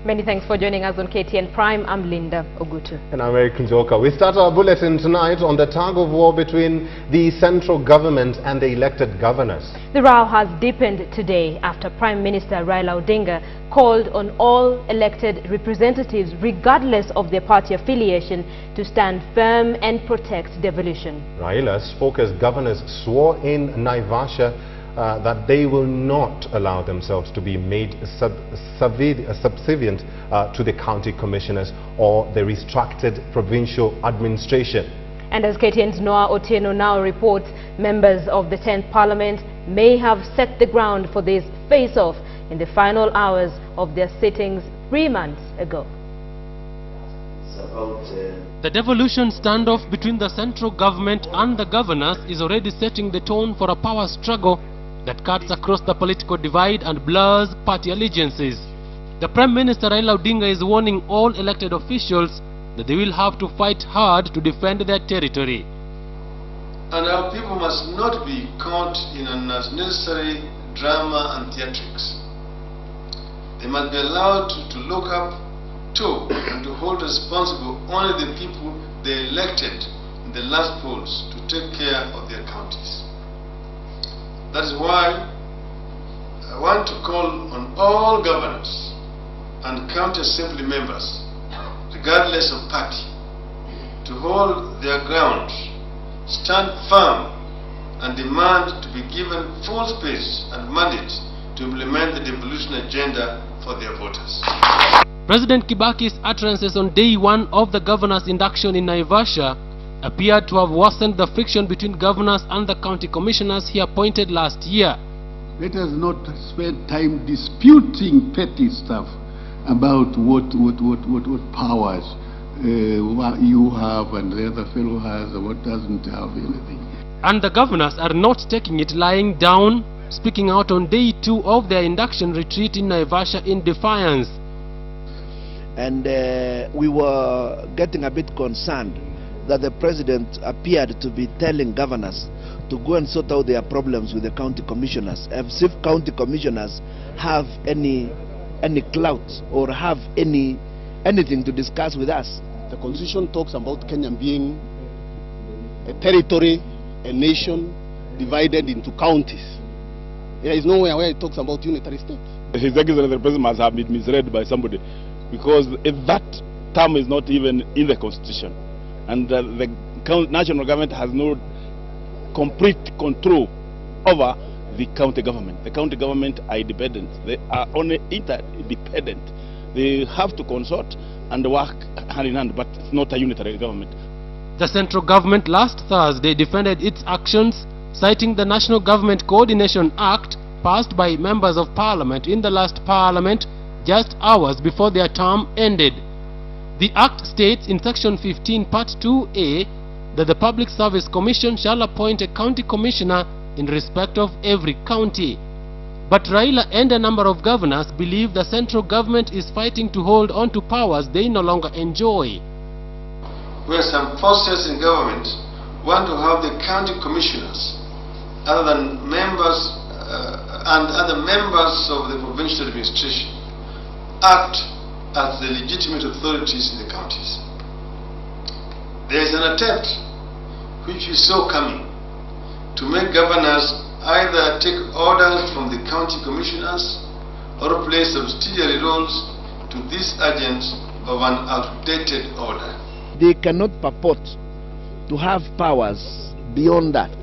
Many thanks for joining us on KTN Prime. I'm Linda Ogutu. And I'm Eric Njoka. We start our bulletin tonight on the tug of war between the central government and the elected governors. The row has deepened today after Prime Minister Raila Odinga called on all elected representatives, regardless of their party affiliation, to stand firm and protect devolution. Raila's focus governors swore in Naivasha that they will not allow themselves to be made subservient to the county commissioners or the restructured provincial administration. And as KTN's Noah Otieno now reports, members of the 10th Parliament may have set the ground for this face-off in the final hours of their sittings 3 months ago. The devolution standoff between the central government and the governors is already setting the tone for a power struggle that cuts across the political divide and blurs party allegiances. The Prime Minister Raila Odinga is warning all elected officials that they will have to fight hard to defend their territory. And our people must not be caught in unnecessary drama and theatrics. They must be allowed to look up to and to hold responsible only the people they elected in the last polls to take care of their counties. That is why I want to call on all governors and county assembly members, regardless of party, to hold their ground, stand firm, and demand to be given full space and mandate to implement the devolution agenda for their voters. President Kibaki's utterances on day one of the governor's induction in Naivasha appeared to have worsened the friction between governors and the county commissioners he appointed last year. Let us not spend time disputing petty stuff about what powers you have and the other fellow has and what doesn't have anything. And the governors are not taking it lying down, speaking out on day 2 of their induction retreat in Naivasha in defiance. And we were getting a bit concerned that the president appeared to be telling governors to go and sort out their problems with the county commissioners, as if county commissioners have any clout or have anything to discuss with us. The constitution talks about Kenya being a territory, a nation divided into counties. There is nowhere where it talks about unitary state. His Excellency the President must have been misread by somebody, because if that term is not even in the constitution, and the national government has no complete control over the county government. The county government are independent. They are only interdependent. They have to consort and work hand in hand, but it's not a unitary government. The central government last Thursday defended its actions, citing the National Government Coordination Act passed by members of Parliament in the last Parliament just hours before their term ended. The Act states in Section 15, Part 2A, that the Public Service Commission shall appoint a county commissioner in respect of every county. But Raila and a number of governors believe the central government is fighting to hold on to powers they no longer enjoy. Where some forces in government want to have the county commissioners, other members of the provincial administration, act as the legitimate authorities in the counties. There is an attempt, which we saw coming, to make governors either take orders from the county commissioners or play subsidiary roles to these agents of an outdated order. They cannot purport to have powers beyond that.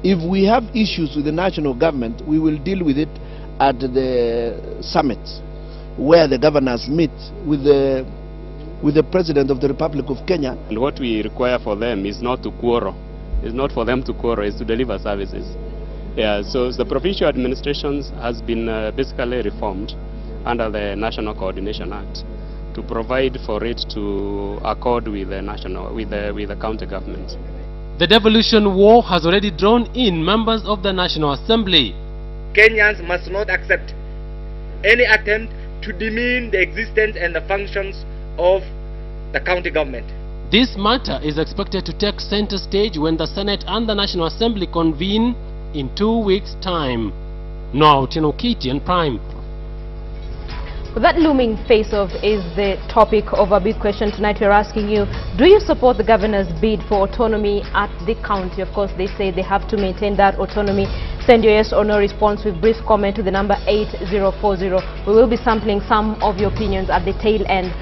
If we have issues with the national government, we will deal with it at the summit, where the governors meet with the President of the Republic of Kenya. And what we require for them is not to quarrel. It's not for them to quarrel, it's to deliver services. Yeah, so the provincial administrations has been basically reformed under the National Coordination Act to provide for it to accord with the the county governments. The devolution war has already drawn in members of the National Assembly. Kenyans must not accept any attempt to demean the existence and the functions of the county government. This matter is expected to take center stage when the Senate and the National Assembly convene in 2 weeks' time. Now, KTN Prime. Well, that looming face-off is the topic of our big question tonight. We're asking you, do you support the governor's bid for autonomy at the county? Of course, they say they have to maintain that autonomy. Send your yes or no response with brief comment to the number 8040. We will be sampling some of your opinions at the tail end